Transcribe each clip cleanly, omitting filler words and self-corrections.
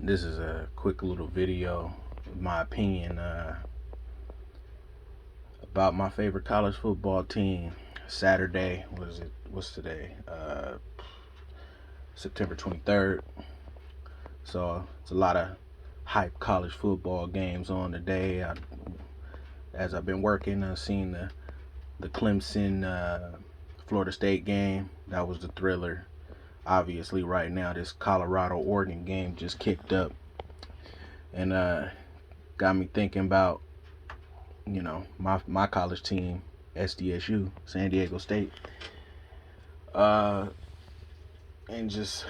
This is a quick little video of my opinion about my favorite college football team. Saturday, what's today? September 23rd. So it's a lot of hype college football games on today. As I've been working, I've seen the Clemson Florida State game. That was the thriller. Obviously, right now this Colorado Oregon game just kicked up, and got me thinking about my college team, SDSU, San Diego State, and just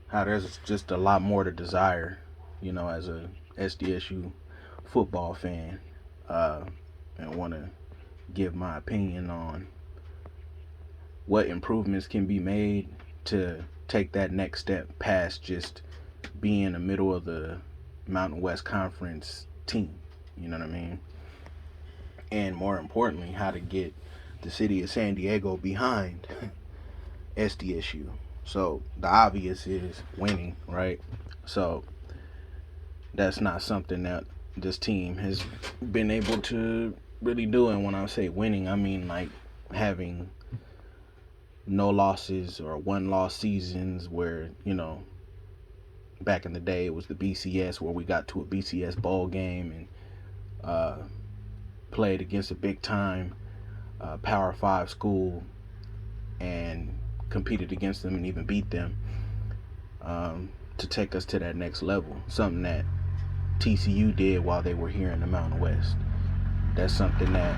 how there's just a lot more to desire, as a SDSU football fan, and want to give my opinion on what improvements can be made to take that next step past just being a middle of the Mountain West Conference team. You know what I mean? And more importantly, how to get the city of San Diego behind SDSU. So the obvious is winning, right? So that's not something that this team has been able to really do. And when I say winning, I mean like having no losses or one loss seasons where, back in the day it was the BCS where we got to a BCS bowl game and played against a big time Power 5 school and competed against them and even beat them, to take us to that next level. Something that TCU did while they were here in the Mountain West. That's something that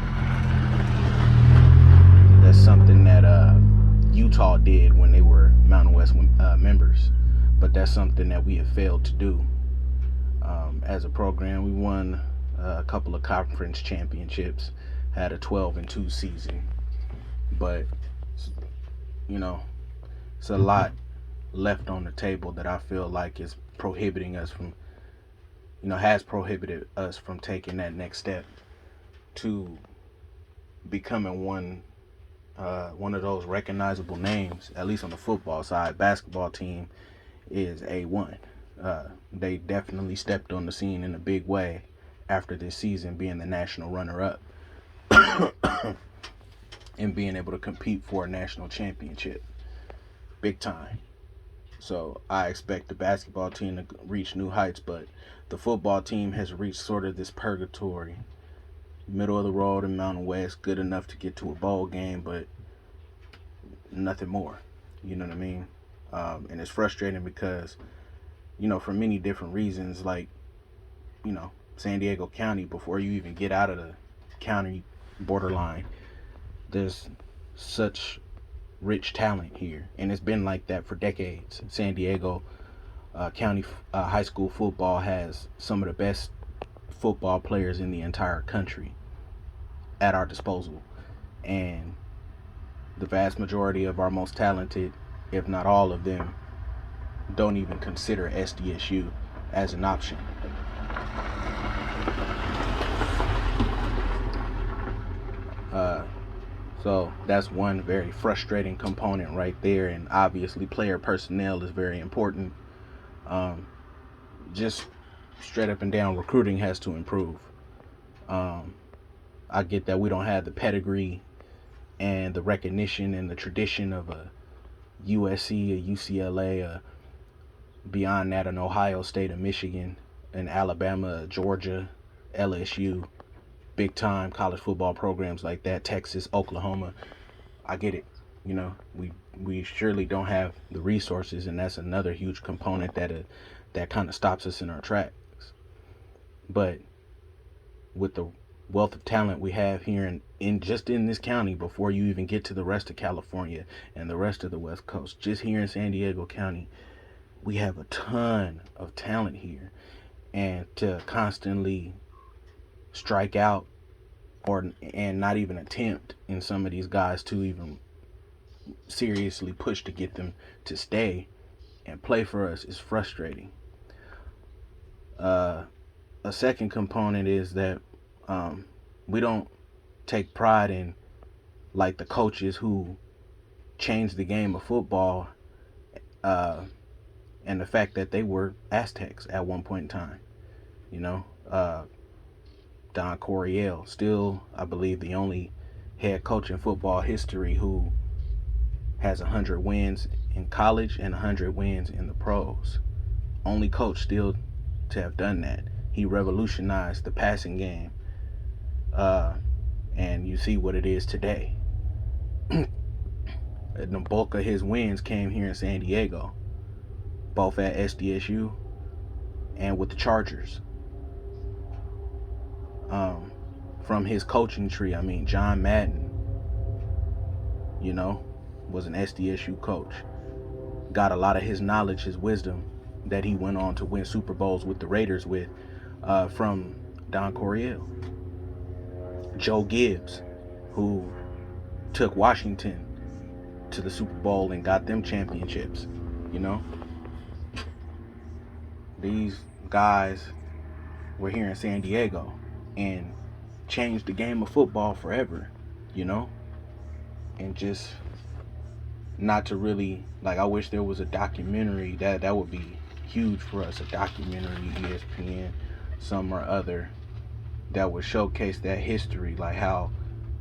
Utah did when they were Mountain West members. But that's something that we have failed to do as a program. We won a couple of conference championships, had a 12-2 season, but it's a lot left on the table that I feel like is prohibiting us from, has prohibited us from taking that next step to becoming one of those recognizable names, at least on the football side. Basketball team is A1. They definitely stepped on the scene in a big way after this season, being the national runner-up and being able to compete for a national championship. Big time. So I expect the basketball team to reach new heights, but the football team has reached sort of this purgatory. Middle of the road in Mountain West, good enough to get to a bowl game, but nothing more. You know what I mean? And it's frustrating because, for many different reasons, like, San Diego County, before you even get out of the county borderline, there's such rich talent here, and it's been like that for decades. San Diego County high school football has some of the best football players in the entire country at our disposal, and the vast majority of our most talented, if not all of them, don't even consider SDSU as an option. So that's one very frustrating component right there, and obviously player personnel is very important. Just straight up and down, recruiting has to improve. I get that we don't have the pedigree and the recognition and the tradition of a USC, a UCLA, beyond that an Ohio State, a Michigan, an Alabama, a Georgia, LSU, big time college football programs like that, Texas, Oklahoma. I get it. We surely don't have the resources, and that's another huge component that kind of stops us in our tracks. But with the wealth of talent we have here in just in this county, before you even get to the rest of California and the rest of the West Coast, just here in San Diego County, we have a ton of talent here. And to constantly strike out and not even attempt in some of these guys to even seriously push to get them to stay and play for us is frustrating. A second component is that we don't take pride in, like, the coaches who changed the game of football and the fact that they were Aztecs at one point in time. You know, Don Coryell, still, I believe, the only head coach in football history who has 100 wins in college and 100 wins in the pros. Only coach still to have done that. He revolutionized the passing game, and you see what it is today. The bulk of his wins came here in San Diego, both at SDSU and with the Chargers. From his coaching tree, I mean, John Madden, was an SDSU coach. Got a lot of his knowledge, his wisdom that he went on to win Super Bowls with the Raiders with from Don Coryell. Joe Gibbs, who took Washington to the Super Bowl and got them championships. These guys were here in San Diego and changed the game of football forever, and just not to really, I wish there was a documentary that would be huge for us, a documentary, ESPN, some or other, that would showcase that history, like how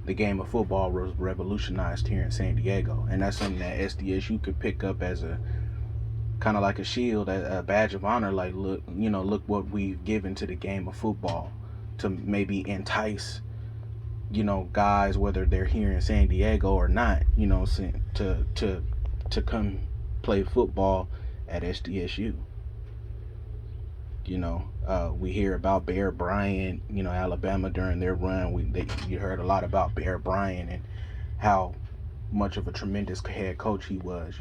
the game of football was revolutionized here in San Diego. And that's something that SDSU could pick up as a kind of like a shield, a badge of honor, like, look what we've given to the game of football, to maybe entice guys, whether they're here in San Diego or not, to come play football at SDSU. We hear about Bear Bryant, Alabama during their run. You heard a lot about Bear Bryant and how much of a tremendous head coach he was.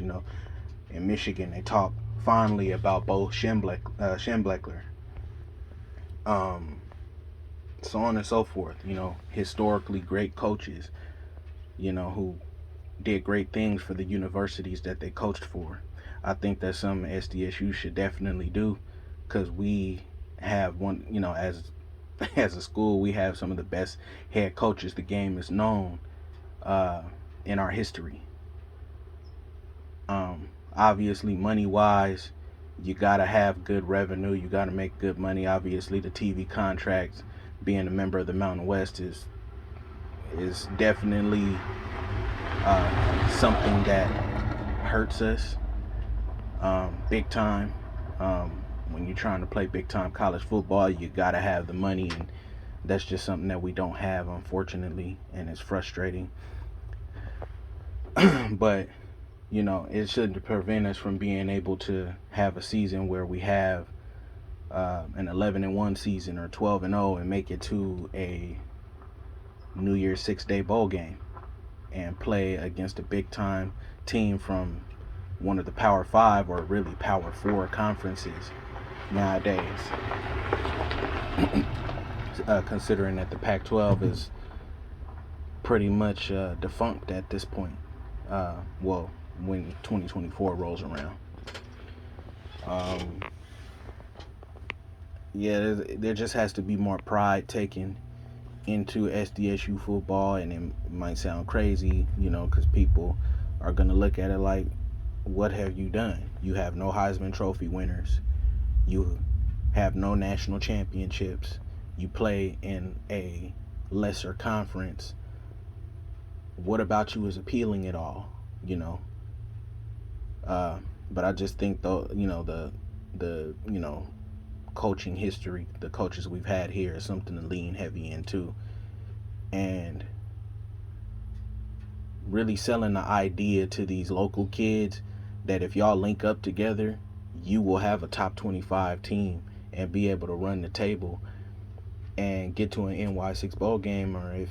In Michigan, they talk fondly about Bo Schembechler. So on and so forth. Historically great coaches, who did great things for the universities that they coached for. I think that's something SDSU should definitely do, because we have one, as a school, we have some of the best head coaches the game is known in our history. Obviously, money-wise, you gotta have good revenue. You gotta make good money. Obviously, the TV contracts, being a member of the Mountain West, is definitely something that hurts us big time. When you're trying to play big time college football, you gotta have the money, and that's just something that we don't have, unfortunately, and it's frustrating. But it shouldn't prevent us from being able to have a season where we have an 11-1 season or 12-0 and make it to a New Year's 6-day bowl game and play against a big time team from one of the Power 5 or really Power 4 conferences nowadays. Considering that the Pac-12 is pretty much defunct at this point. When 2024 rolls around. There just has to be more pride taken into SDSU football, and it might sound crazy, because people are going to look at it like, what have you done? You have no Heisman Trophy winners. You have no national championships. You play in a lesser conference. What about you is appealing at all? But I just think the coaching history, the coaches we've had here, is something to lean heavy into, and really selling the idea to these local kids that if y'all link up together, you will have a top 25 team and be able to run the table and get to an NY6 bowl game, or if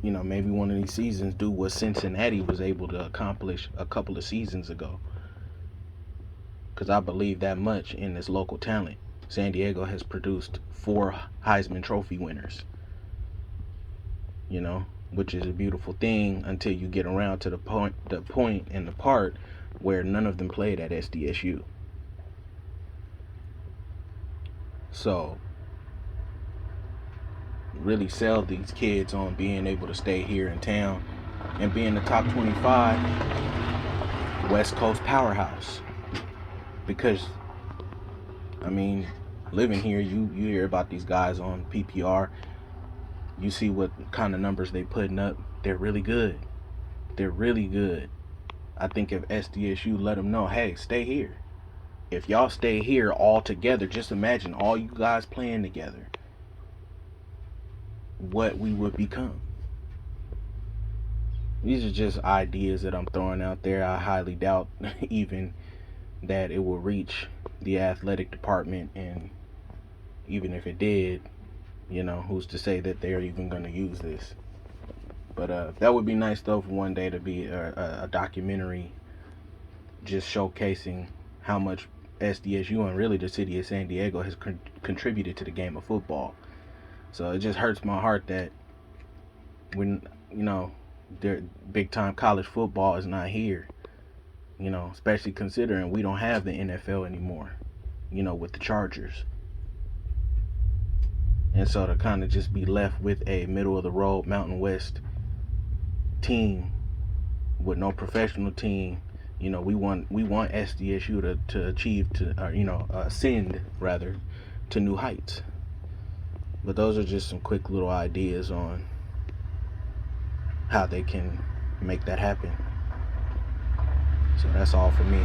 maybe one of these seasons do what Cincinnati was able to accomplish a couple of seasons ago. Because I believe that much in this local talent. San Diego has produced 4 Heisman Trophy winners, which is a beautiful thing until you get around to the point and the part where none of them played at SDSU. So really sell these kids on being able to stay here in town and be in the top 25 West Coast powerhouse, because I mean, living here, you hear about these guys on PPR. You see what kind of numbers they putting up. They're really good. They're really good. I think if SDSU let them know, hey, stay here. If y'all stay here all together, just imagine all you guys playing together, what we would become. These are just ideas that I'm throwing out there. I highly doubt even that it will reach the athletic department, and even if it did, who's to say that they're even going to use this? But that would be nice though for one day to be a documentary just showcasing how much SDSU and really the city of San Diego has contributed to the game of football. So it just hurts my heart that when their big time college football is not here, especially considering we don't have the NFL anymore, with the Chargers. And so to kind of just be left with a middle of the road Mountain West team with no professional team, we want SDSU to achieve ascend rather to new heights. But those are just some quick little ideas on how they can make that happen. So that's all for me.